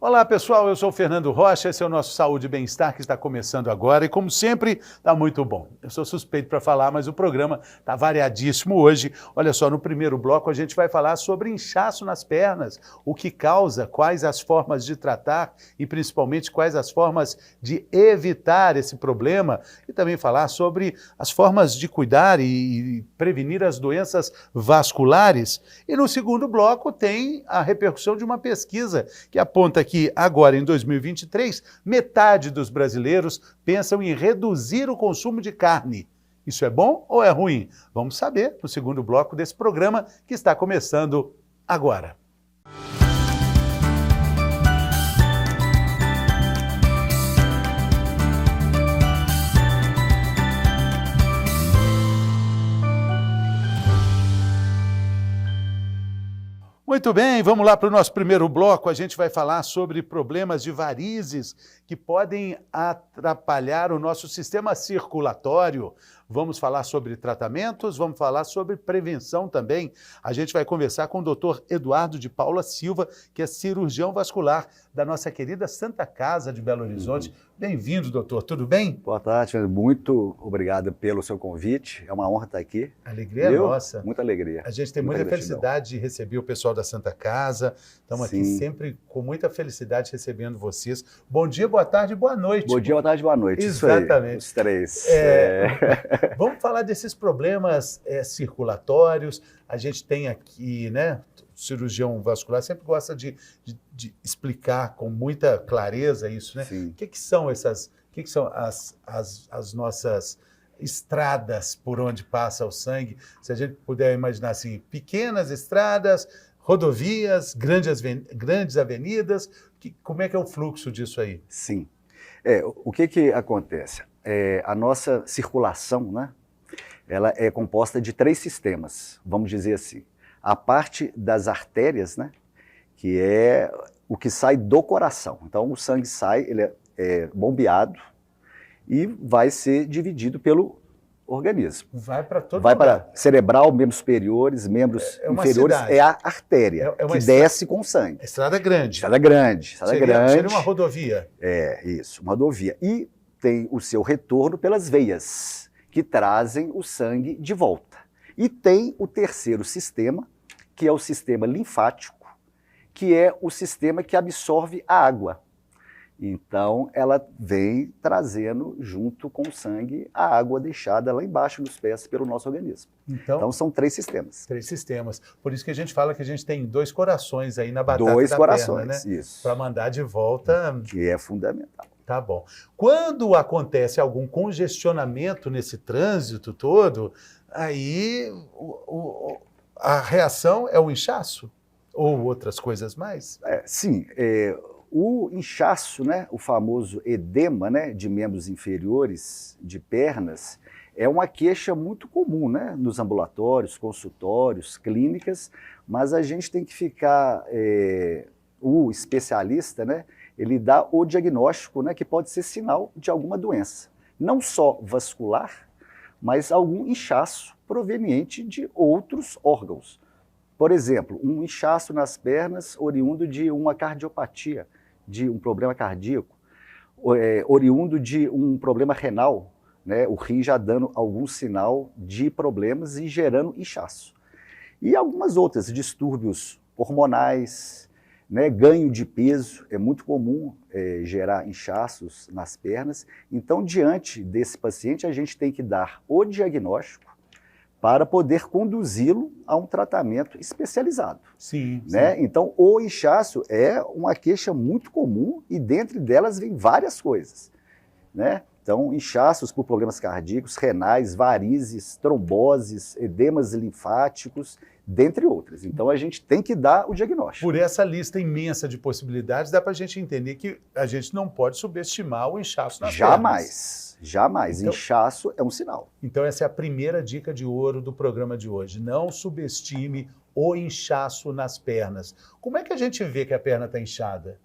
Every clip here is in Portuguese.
Olá pessoal, eu sou o Fernando Rocha, esse é o nosso Saúde e Bem-Estar que está começando agora e como sempre está muito bom. Eu sou suspeito para falar, mas o programa está variadíssimo hoje. Olha só, no primeiro bloco a gente vai falar sobre inchaço nas pernas, o que causa, quais as formas de tratar e principalmente quais as formas de evitar esse problema e também falar sobre as formas de cuidar e prevenir as doenças vasculares. E no segundo bloco tem a repercussão de uma pesquisa que aponta que agora, em 2023, metade dos brasileiros pensam em reduzir o consumo de carne. Isso é bom ou é ruim? Vamos saber no segundo bloco desse programa que está começando agora. Muito bem, vamos lá para o nosso primeiro bloco. A gente vai falar sobre problemas de varizes que podem atrapalhar o nosso sistema circulatório. Vamos falar sobre tratamentos, vamos falar sobre prevenção também. A gente vai conversar com o Dr. Eduardo de Paula Silva, que é cirurgião vascular da nossa querida Santa Casa de Belo Horizonte. Bem-vindo, doutor. Tudo bem? Boa tarde, muito obrigado pelo seu convite. É uma honra estar aqui. A alegria é nossa. Muita alegria. A gente tem muita felicidade de receber o pessoal da Santa Casa. Estamos aqui sempre com muita felicidade recebendo vocês. Bom dia, boa tarde, boa noite. Bom dia, boa tarde, boa noite. Exatamente. Isso aí, os três. Vamos falar desses problemas circulatórios. A gente tem aqui, né? O cirurgião vascular sempre gosta de explicar com muita clareza isso, né? Sim. O que são as nossas estradas por onde passa o sangue? Se a gente puder imaginar assim, pequenas estradas, rodovias, grandes avenidas, como é que é o fluxo disso aí? Sim. O que acontece? A nossa circulação, né? Ela é composta de 3 sistemas, vamos dizer assim. A parte das artérias, né? Que é o que sai do coração. Então, o sangue sai, ele é bombeado e vai ser dividido pelo organismo. Vai para todo Vai lugar. para cerebral, membros superiores, membros inferiores. Cidade. É a artéria que desce com o sangue. Estrada grande. Estrada grande. Seria uma rodovia. Isso, uma rodovia. E tem o seu retorno pelas veias, que trazem o sangue de volta. E tem o terceiro sistema, que é o sistema linfático, que é o sistema que absorve a água. Então, ela vem trazendo junto com o sangue a água deixada lá embaixo nos pés pelo nosso organismo. Então são 3 sistemas. 3 sistemas. Por isso que a gente fala que a gente tem 2 corações aí na batata 2 da corações, perna, né? isso. Para mandar de volta. Que é fundamental. Tá bom. Quando acontece algum congestionamento nesse trânsito todo, aí a reação é o inchaço? Ou outras coisas mais? Sim. O inchaço, né, o famoso edema, né, de membros inferiores, de pernas, é uma queixa muito comum, né, nos ambulatórios, consultórios, clínicas, mas a gente tem que ficar, o especialista, né, ele dá o diagnóstico, né, que pode ser sinal de alguma doença, não só vascular, mas algum inchaço proveniente de outros órgãos. Por exemplo, um inchaço nas pernas oriundo de uma cardiopatia, de um problema cardíaco, oriundo de um problema renal, né, o rim já dando algum sinal de problemas e gerando inchaço. E algumas outras, distúrbios hormonais, né, ganho de peso, é muito comum gerar inchaços nas pernas. Então, diante desse paciente, a gente tem que dar o diagnóstico para poder conduzi-lo a um tratamento especializado. Sim, né? sim. Então, o inchaço é uma queixa muito comum e dentre delas vem várias coisas. Né? Então, inchaços por problemas cardíacos, renais, varizes, tromboses, edemas linfáticos, dentre outras. Então, a gente tem que dar o diagnóstico. Por essa lista imensa de possibilidades, dá para a gente entender que a gente não pode subestimar o inchaço nas pernas. Jamais. Então, inchaço é um sinal. Então, essa é a primeira dica de ouro do programa de hoje. Não subestime o inchaço nas pernas. Como é que a gente vê que a perna está inchada?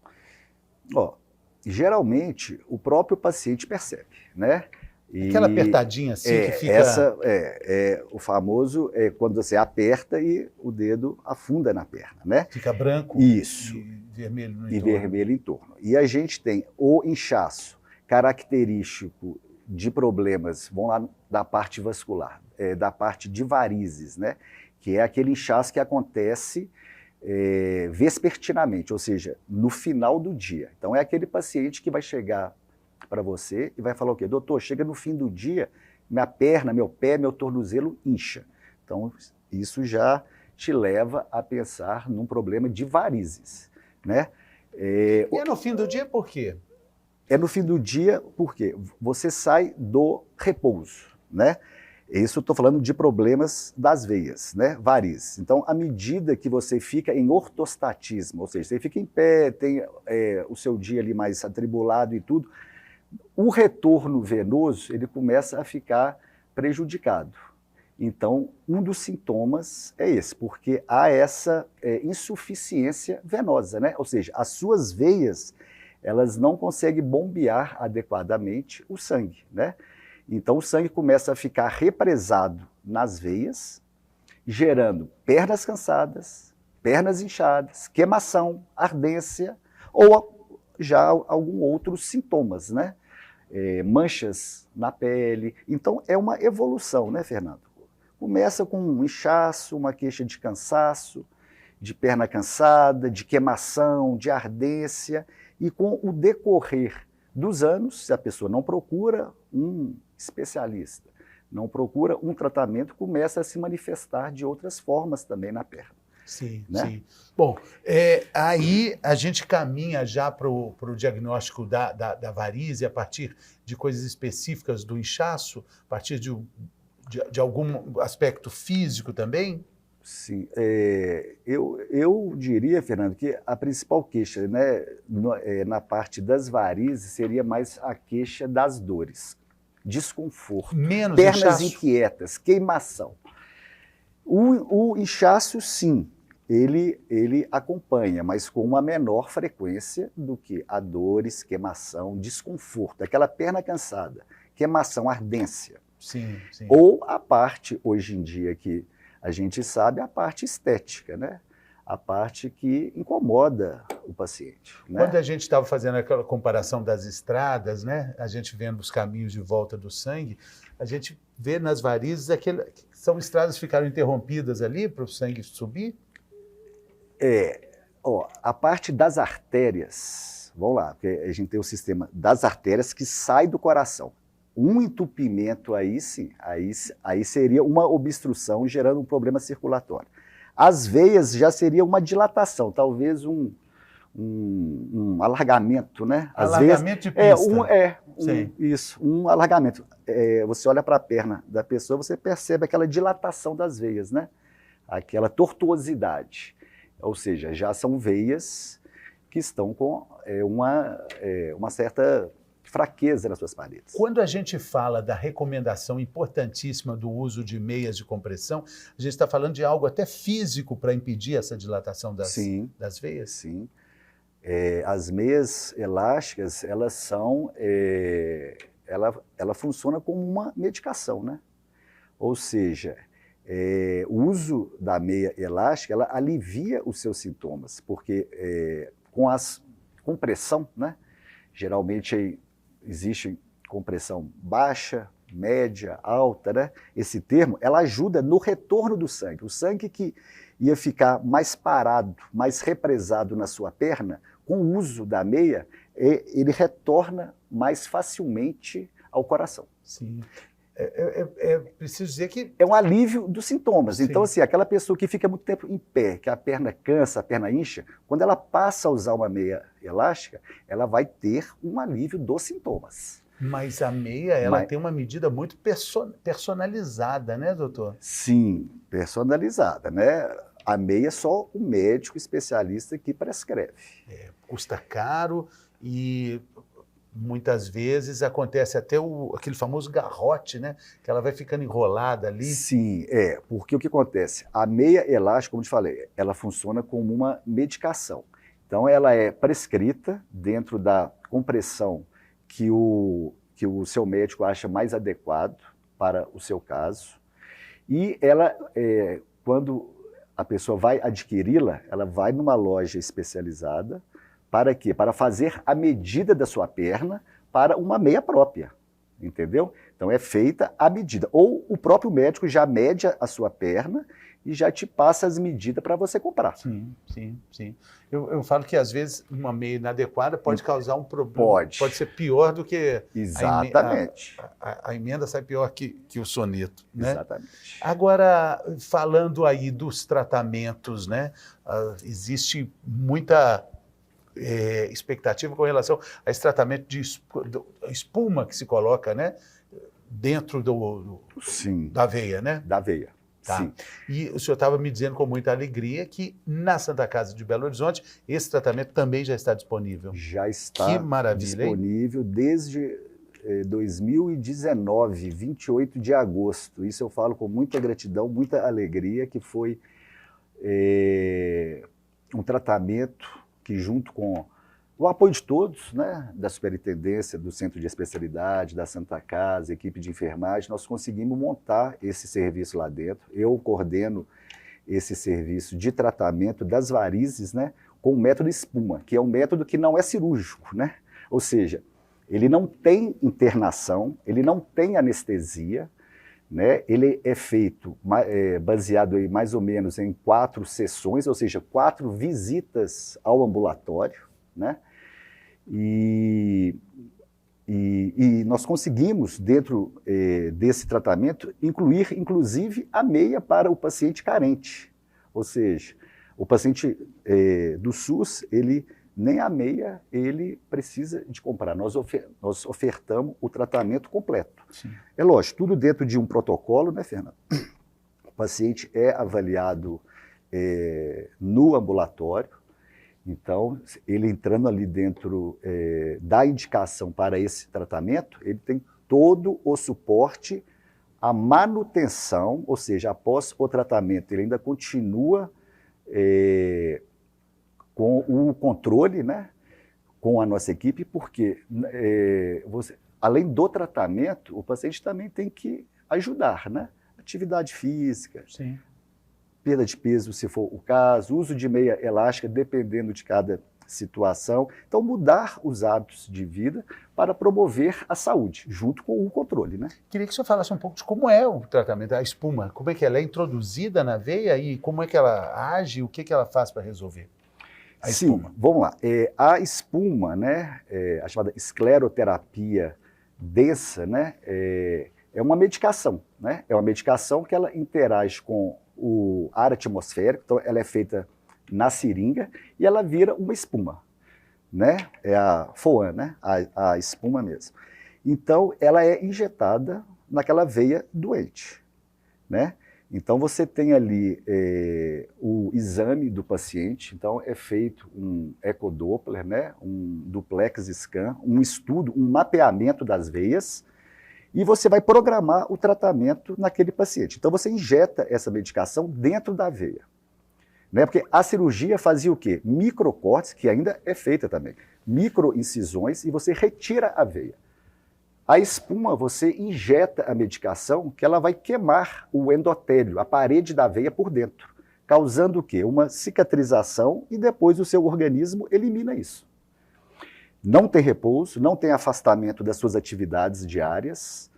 Geralmente, o próprio paciente percebe, né? Aquela apertadinha assim que fica... Essa o famoso quando você aperta e o dedo afunda na perna, né? Fica branco. Isso. E vermelho no E entorno. vermelho em torno. E a gente tem o inchaço característico de problemas, vamos lá, da parte vascular, da parte de varizes, né? Que é aquele inchaço que acontece vespertinamente, ou seja, no final do dia. Então é aquele paciente que vai chegar para você e vai falar o quê? Doutor, chega no fim do dia, minha perna, meu pé, meu tornozelo incha. Então isso já te leva a pensar num problema de varizes, né? E é no fim do dia por quê? É no fim do dia porque você sai do repouso, né? Isso eu estou falando de problemas das veias, né? Varizes. Então, à medida que você fica em ortostatismo, ou seja, você fica em pé, tem o seu dia ali mais atribulado e tudo, o retorno venoso ele começa a ficar prejudicado. Então, um dos sintomas é esse, porque há essa insuficiência venosa, né? Ou seja, as suas veias elas não conseguem bombear adequadamente o sangue, né? Então o sangue começa a ficar represado nas veias, gerando pernas cansadas, pernas inchadas, queimação, ardência ou já algum outros sintomas, né? Manchas na pele. Então é uma evolução, né, Fernando? Começa com um inchaço, uma queixa de cansaço, de perna cansada, de queimação, de ardência, e com o decorrer dos anos, se a pessoa não procura um especialista, não procura um tratamento, começa a se manifestar de outras formas também na perna. Sim, né? sim. Bom, aí a gente caminha já para o diagnóstico da varize a partir de coisas específicas do inchaço, a partir de algum aspecto físico também? Sim, eu diria, Fernando, que a principal queixa, né, na parte das varizes seria mais a queixa das dores, desconforto, Menos pernas inchaço? inquietas, queimação. O inchaço, sim, ele acompanha, mas com uma menor frequência do que a dores, queimação, desconforto, aquela perna cansada, queimação, ardência. Sim, sim. Ou a parte, hoje em dia, que a gente sabe, a parte estética, né? A parte que incomoda o paciente. Né? Quando a gente estava fazendo aquela comparação das estradas, né? A gente vendo os caminhos de volta do sangue, a gente vê nas varizes são estradas que ficaram interrompidas ali para o sangue subir? A parte das artérias, vamos lá, porque a gente tem o sistema das artérias que sai do coração. Um entupimento aí sim, aí seria uma obstrução gerando um problema circulatório. As veias já seria uma dilatação, talvez um alargamento, né? Alargamento de pista. Isso, um alargamento. Você olha para a perna da pessoa, você percebe aquela dilatação das veias, né? Aquela tortuosidade. Ou seja, já são veias que estão com uma certa fraqueza nas suas paredes. Quando a gente fala da recomendação importantíssima do uso de meias de compressão, a gente está falando de algo até físico para impedir essa dilatação das veias? Sim. As meias elásticas, elas são... ela funciona como uma medicação, né? Ou seja, o uso da meia elástica, ela alivia os seus sintomas, porque com a compressão, né? Geralmente existe compressão baixa, média, alta, né? Esse termo, ela ajuda no retorno do sangue. O sangue que ia ficar mais parado, mais represado na sua perna, com o uso da meia, ele retorna mais facilmente ao coração. Sim. Preciso dizer que... É um alívio dos sintomas. Sim. Então, assim, aquela pessoa que fica muito tempo em pé, que a perna cansa, a perna incha, quando ela passa a usar uma meia elástica, ela vai ter um alívio dos sintomas. Mas a meia, ela tem uma medida muito personalizada, né, doutor? Sim, personalizada, né? A meia é só o médico especialista que prescreve. Custa caro e... muitas vezes acontece até aquele famoso garrote, né? Que ela vai ficando enrolada ali. Sim, porque o que acontece? A meia elástica, como eu te falei, ela funciona como uma medicação. Então ela é prescrita dentro da compressão que o que o seu médico acha mais adequado para o seu caso. E ela, quando a pessoa vai adquiri-la, ela vai numa loja especializada. Para quê? Para fazer a medida da sua perna para uma meia própria, entendeu? Então é feita a medida. Ou o próprio médico já mede a sua perna e já te passa as medidas para você comprar. Sim, sim, sim. Eu falo que às vezes uma meia inadequada pode causar um problema. Pode ser pior do que... Exatamente. A emenda sai pior que o soneto, né? Exatamente. Agora, falando aí dos tratamentos, né? Existe muita expectativa com relação a esse tratamento de espuma que se coloca, né? Dentro Sim. da veia, né? Da veia. Tá. Sim. E o senhor estava me dizendo com muita alegria que na Santa Casa de Belo Horizonte esse tratamento também já está disponível. Já está Que maravilha, disponível desde 2019, 28 de agosto. Isso eu falo com muita gratidão, muita alegria, que foi um tratamento que, junto com o apoio de todos, né, da superintendência, do Centro de Especialidade, da Santa Casa, equipe de enfermagem, nós conseguimos montar esse serviço lá dentro. Eu coordeno esse serviço de tratamento das varizes, né, com o método espuma, que é um método que não é cirúrgico, né? Ou seja, ele não tem internação, ele não tem anestesia, né? Ele é feito baseado aí mais ou menos em 4 sessões, ou seja, 4 visitas ao ambulatório, né? E nós conseguimos, dentro desse tratamento, incluir, inclusive, a meia para o paciente carente. Ou seja, o paciente do SUS, nem a meia ele precisa de comprar. Nós ofertamos o tratamento completo. Sim. É lógico, tudo dentro de um protocolo, né, Fernando? O paciente é avaliado no ambulatório. Então, ele entrando ali dentro da indicação para esse tratamento, ele tem todo o suporte, a manutenção, ou seja, após o tratamento, ele ainda continua com o controle, né, com a nossa equipe, porque além do tratamento, o paciente também tem que ajudar, né? Atividade física. Sim. Perda de peso, se for o caso, uso de meia elástica, dependendo de cada situação. Então, mudar os hábitos de vida para promover a saúde, junto com o controle, né? Queria que o senhor falasse um pouco de como é o tratamento, a espuma, como é que ela é introduzida na veia e como é que ela age, o que ela faz para resolver a espuma. Sim, vamos lá. A espuma, né, a chamada escleroterapia densa, né, é uma medicação, né? É uma medicação que ela interage com o ar atmosférico, então ela é feita na seringa e ela vira uma espuma, né? É a FOAN, né? A espuma mesmo. Então ela é injetada naquela veia doente, né? Então você tem ali o exame do paciente, então é feito um ecodoppler, né? Um duplex scan, um estudo, um mapeamento das veias, e você vai programar o tratamento naquele paciente. Então você injeta essa medicação dentro da veia, né? Porque a cirurgia fazia o quê? Microcortes, que ainda é feita também, microincisões, e você retira a veia. A espuma, você injeta a medicação que ela vai queimar o endotélio, a parede da veia por dentro, causando o quê? Uma cicatrização, e depois o seu organismo elimina isso. Não tem repouso, não tem afastamento das suas atividades diárias,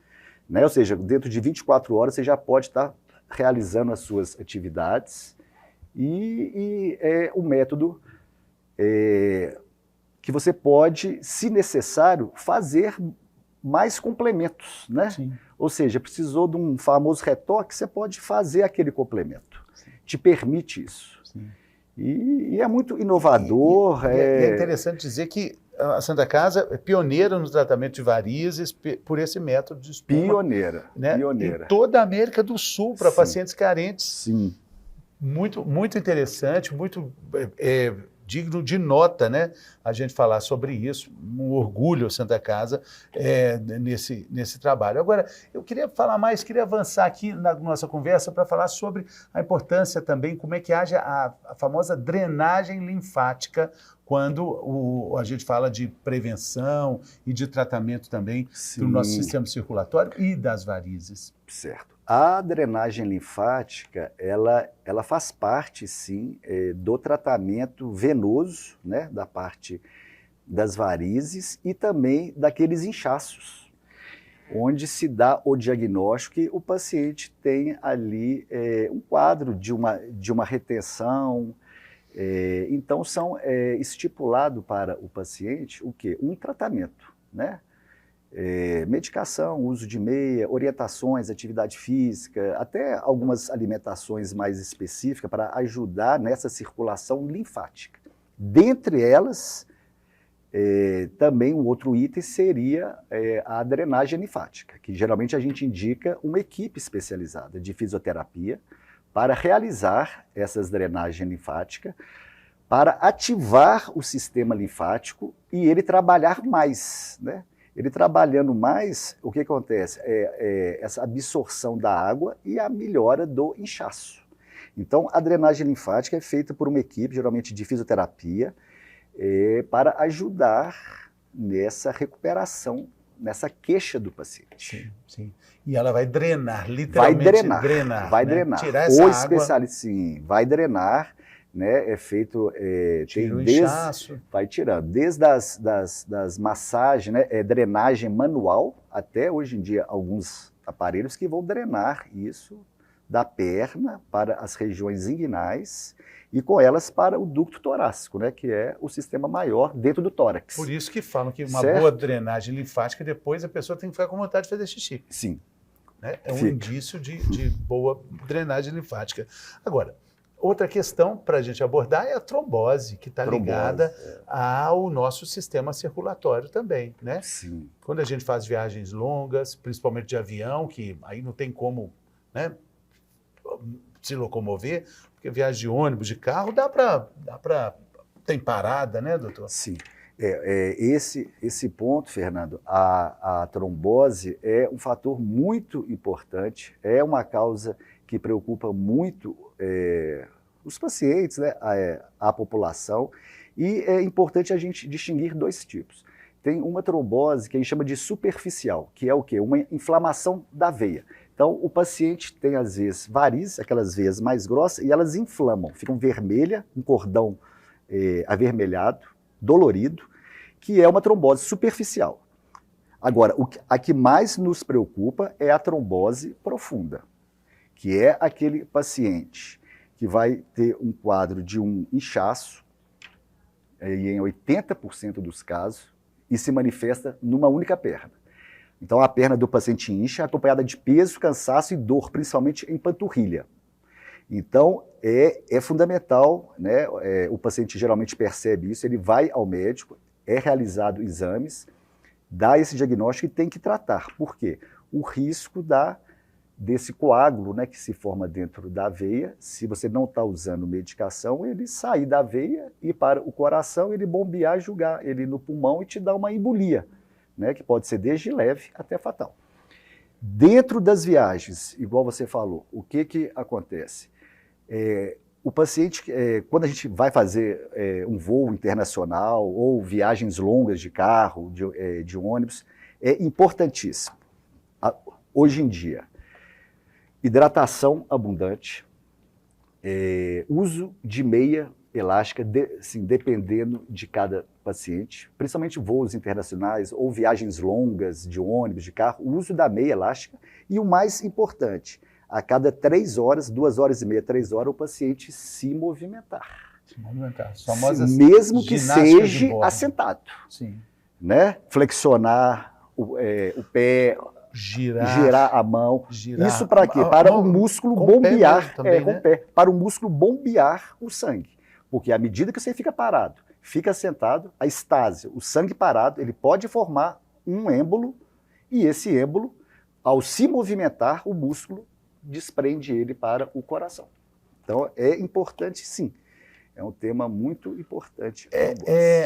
né? Ou seja, dentro de 24 horas você já pode estar realizando as suas atividades, e é um método que você pode, se necessário, fazer mais complementos, né? Sim. Ou seja, precisou de um famoso retoque, você pode fazer aquele complemento. Sim. Te permite isso. Sim. E é muito inovador. É interessante dizer que a Santa Casa é pioneira no tratamento de varizes por esse método de espuma. Pioneira, né? pioneira. Em toda a América do Sul, para pacientes carentes. Sim. Muito, muito interessante, muito digno de nota, né? A gente falar sobre isso, um orgulho Santa Casa nesse trabalho. Agora, eu queria falar mais, queria avançar aqui na nossa conversa para falar sobre a importância também, como é que age a famosa drenagem linfática quando a gente fala de prevenção e de tratamento também Sim. do nosso sistema circulatório e das varizes. Certo. A drenagem linfática, ela faz parte, sim, do tratamento venoso, né, da parte das varizes e também daqueles inchaços, onde se dá o diagnóstico que o paciente tem ali um quadro de uma retenção. Então, são estipulado para o paciente o quê? Um tratamento, né? Medicação, uso de meia, orientações, atividade física, até algumas alimentações mais específicas para ajudar nessa circulação linfática. Dentre elas, também um outro item seria a drenagem linfática, que geralmente a gente indica uma equipe especializada de fisioterapia para realizar essas drenagens linfáticas, para ativar o sistema linfático e ele trabalhar mais, né? Ele trabalhando mais, o que acontece? Essa absorção da água e a melhora do inchaço. Então, a drenagem linfática é feita por uma equipe, geralmente de fisioterapia, para ajudar nessa recuperação, nessa queixa do paciente. Sim, sim. E ela vai drenar, literalmente Vai né? drenar. Tirar essa O água. especialista, sim, vai drenar, né? É feito... Tira o inchaço. Vai tirando. Desde das massagens, né? Drenagem manual, até hoje em dia alguns aparelhos que vão drenar isso da perna para as regiões inguinais e com elas para o ducto torácico, né, que é o sistema maior dentro do tórax. Por isso que falam que uma Certo? boa drenagem linfática, depois a pessoa tem que ficar com vontade de fazer xixi. Sim. Né? É um Fica. indício de boa drenagem linfática. Agora, outra questão para a gente abordar é a trombose, que está ligada ao nosso sistema circulatório também, né? Sim. Quando a gente faz viagens longas, principalmente de avião, que aí não tem como, né, se locomover, porque viagem de ônibus, de carro, dá para tem parada, né, doutor? Sim. Esse ponto, Fernando, a trombose é um fator muito importante, é uma causa que preocupa muito os pacientes, né, a população, e é importante a gente distinguir dois tipos. Tem uma trombose que a gente chama de superficial, que é o quê? Uma inflamação da veia. Então, o paciente tem, às vezes, varizes, aquelas veias mais grossas, e elas inflamam, ficam vermelhas, um cordão avermelhado, dolorido, que é uma trombose superficial. Agora, a que mais nos preocupa é a trombose profunda, que é aquele paciente que vai ter um quadro de um inchaço, e em 80% dos casos, e se manifesta numa única perna. Então, a perna do paciente incha, acompanhada de peso, cansaço e dor, principalmente em panturrilha. Então, é fundamental, né? O paciente geralmente percebe isso, ele vai ao médico, é realizado exames, dá esse diagnóstico e tem que tratar. Por quê? O risco desse coágulo, né, que se forma dentro da veia, se você não está usando medicação, ele sair da veia e para o coração, ele bombear, jogar ele no pulmão e te dar uma embolia, né, que pode ser desde leve até fatal. Dentro das viagens, igual você falou, o que acontece? O paciente, quando a gente vai fazer um voo internacional ou viagens longas de carro, de ônibus, é importantíssimo, hoje em dia, hidratação abundante, uso de meia elástica, assim, dependendo de cada paciente, principalmente voos internacionais ou viagens longas de ônibus, de carro, o uso da meia elástica e o mais importante, a cada 3 horas, 2 horas e meia, 3 horas, o paciente se movimentar. Se movimentar. Famosas mesmo que ginásticas de seja bordo. assentado. Sim. Né? Flexionar o pé, girar a mão. Girar. Isso para quê? Para o músculo com o pé bombear, mesmo também, com né? o pé, para o músculo bombear o sangue. Porque à medida que você fica parado, fica sentado, a estase, o sangue parado, ele pode formar um êmbolo e esse êmbolo, ao se movimentar, o músculo desprende ele para o coração. Então é importante, sim. É um tema muito importante.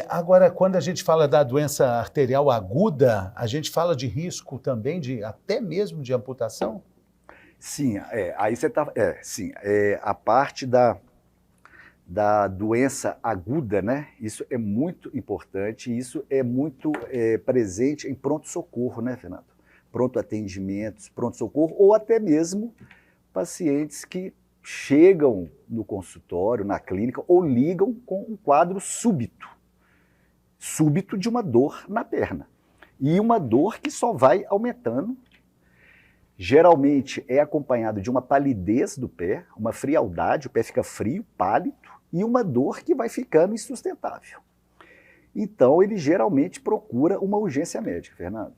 Agora, quando a gente fala da doença arterial aguda, a gente fala de risco também, até mesmo de amputação? Sim, aí você está. Sim, a parte da doença aguda, né? Isso é muito importante e isso é muito presente em pronto-socorro, né, Fernando? Pronto atendimentos, pronto-socorro ou até mesmo pacientes que chegam no consultório, na clínica ou ligam com um quadro súbito de uma dor na perna. E uma dor que só vai aumentando. Geralmente é acompanhado de uma palidez do pé, uma frialdade, o pé fica frio, pálido, e uma dor que vai ficando insustentável. Então ele geralmente procura uma urgência médica, Fernando.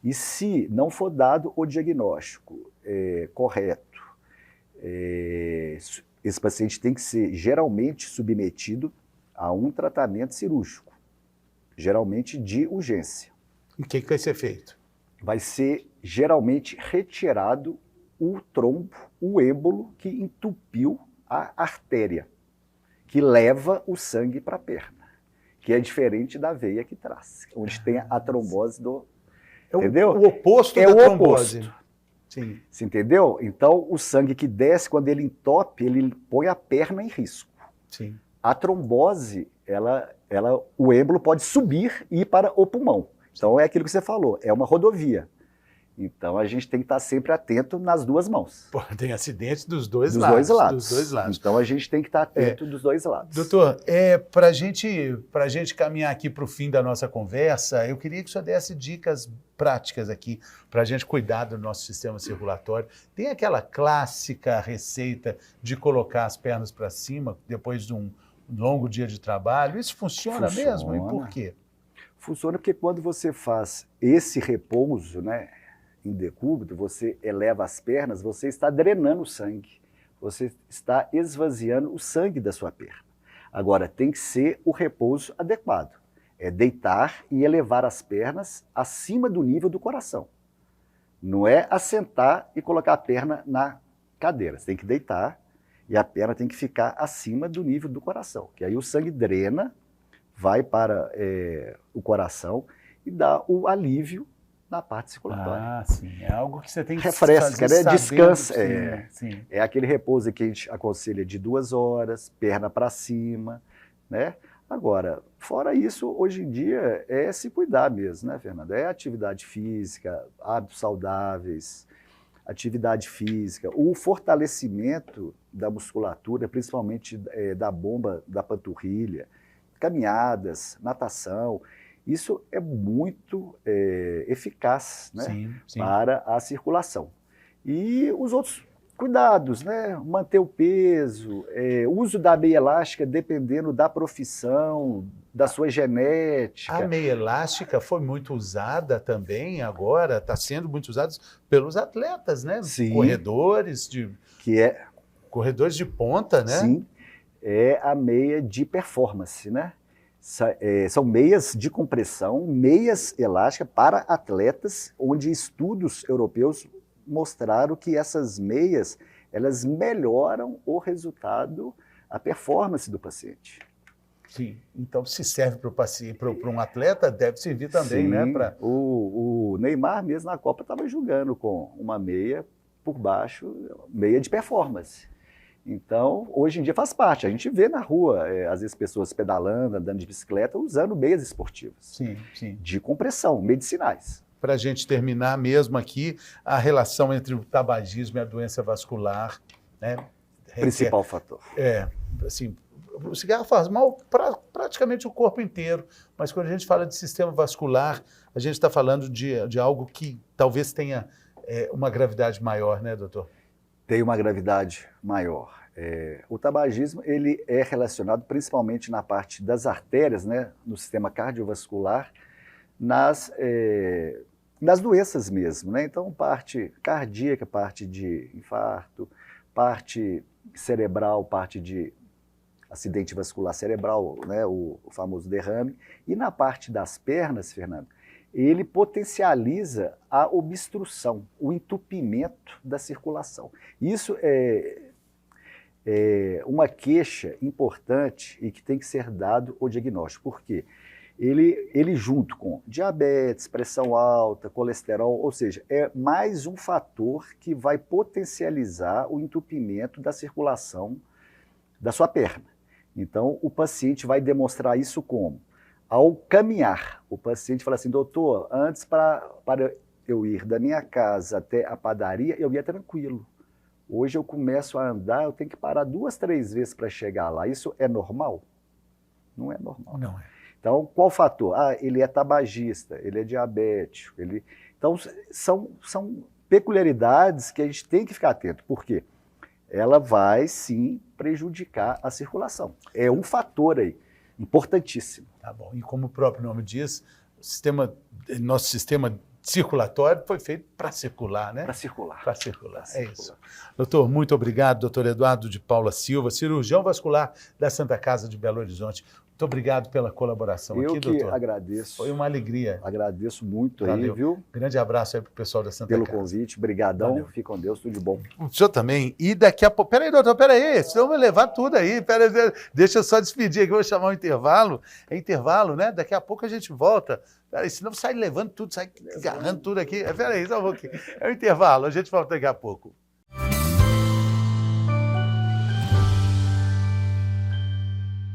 E se não for dado o diagnóstico correto, esse paciente tem que ser geralmente submetido a um tratamento cirúrgico, geralmente de urgência. E o que vai ser feito? Vai ser geralmente retirado o trombo, o êmbolo que entupiu a artéria, que leva o sangue para a perna, que é diferente da veia que traz, onde tem a trombose do... Entendeu? O oposto da trombose. Oposto. Sim. Você entendeu? Então, o sangue que desce, quando ele entope, ele põe a perna em risco. Sim. A trombose, o êmbolo pode subir e ir para o pulmão. Então, é aquilo que você falou, é uma rodovia. Então, a gente tem que estar sempre atento nas duas mãos. Pô, tem acidentes dos dois lados. Dos dois lados. Então, a gente tem que estar atento dos dois lados. Doutor, para a gente caminhar aqui para o fim da nossa conversa, eu queria que o senhor desse dicas práticas aqui para a gente cuidar do nosso sistema circulatório. Tem aquela clássica receita de colocar as pernas para cima depois de um longo dia de trabalho. Isso funciona mesmo? E por quê? Funciona porque quando você faz esse repouso, né, em decúbito, você eleva as pernas, você está drenando o sangue, você está esvaziando o sangue da sua perna. Agora, tem que ser o repouso adequado, é deitar e elevar as pernas acima do nível do coração. Não é assentar e colocar a perna na cadeira, você tem que deitar e a perna tem que ficar acima do nível do coração, que aí o sangue drena, vai para o coração e dá o alívio na parte circulatória. Ah, sim. É algo que você tem que refresca, fazer, né? Descansa. Sim. É aquele repouso que a gente aconselha de 2 horas, perna para cima, né? Agora, fora isso, hoje em dia é se cuidar mesmo, né, Fernanda? É atividade física, hábitos saudáveis, atividade física, o fortalecimento da musculatura, principalmente da bomba da panturrilha, caminhadas, natação, isso é muito eficaz, né, sim. para a circulação. E os outros cuidados, né, manter o peso, uso da meia elástica dependendo da profissão, da sua genética. A meia elástica foi muito usada também agora, está sendo muito usada pelos atletas, né? Sim. Corredores de ponta, né? Sim. É a meia de performance, né? São meias de compressão, meias elásticas para atletas, onde estudos europeus mostraram que essas meias, elas melhoram o resultado, a performance do paciente. Sim, então se serve para um atleta, deve servir também, sim, né? O Neymar mesmo na Copa estava jogando com uma meia por baixo, meia de performance. Então, hoje em dia faz parte. A gente vê na rua, às vezes, pessoas pedalando, andando de bicicleta, usando meias esportivas. Sim. De compressão, medicinais. Para a gente terminar mesmo aqui, a relação entre o tabagismo e a doença vascular, né? Principal fator. Assim, o cigarro faz mal para praticamente o corpo inteiro, mas quando a gente fala de sistema vascular, a gente está falando de algo que talvez tenha uma gravidade maior, né, doutor? Tem uma gravidade maior. O tabagismo ele é relacionado principalmente na parte das artérias, né, no sistema cardiovascular, nas doenças mesmo, né? Então, parte cardíaca, parte de infarto, parte cerebral, parte de acidente vascular cerebral, né, o famoso derrame. E na parte das pernas, Fernando, ele potencializa a obstrução, o entupimento da circulação. Isso é uma queixa importante e que tem que ser dado o diagnóstico. Por quê? Ele junto com diabetes, pressão alta, colesterol, ou seja, é mais um fator que vai potencializar o entupimento da circulação da sua perna. Então, o paciente vai demonstrar isso como? Ao caminhar, o paciente fala assim, doutor, antes para eu ir da minha casa até a padaria, eu ia tranquilo. Hoje eu começo a andar, eu tenho que parar 2, 3 vezes para chegar lá. Isso é normal? Não é normal. Não é. Então, qual fator? Ah, ele é tabagista, ele é diabético. Então, são peculiaridades que a gente tem que ficar atento. Por quê? Ela vai, sim, prejudicar a circulação. É um fator aí, importantíssimo. Tá bom. E como o próprio nome diz, nosso sistema circulatório foi feito para circular, né? Para circular. Para circular, é isso. Doutor, muito obrigado, doutor Eduardo de Paula Silva, cirurgião vascular da Santa Casa de Belo Horizonte. Muito obrigado pela colaboração aqui, doutor. Eu que agradeço. Foi uma alegria. Agradeço muito. Valeu. Aí, viu? Grande abraço aí para o pessoal da Santa Pelo Casa. convite, brigadão. Valeu. Fique com Deus, tudo de bom. O senhor também. E daqui a pouco... Peraí, doutor, peraí. Senão vai levar tudo aí. Peraí, deixa eu só despedir aqui, vou chamar um intervalo. É intervalo, né? Daqui a pouco a gente volta. Peraí, senão sai levando tudo, sai agarrando tudo aqui. Peraí, só um pouquinho. É o intervalo, a gente volta daqui a pouco.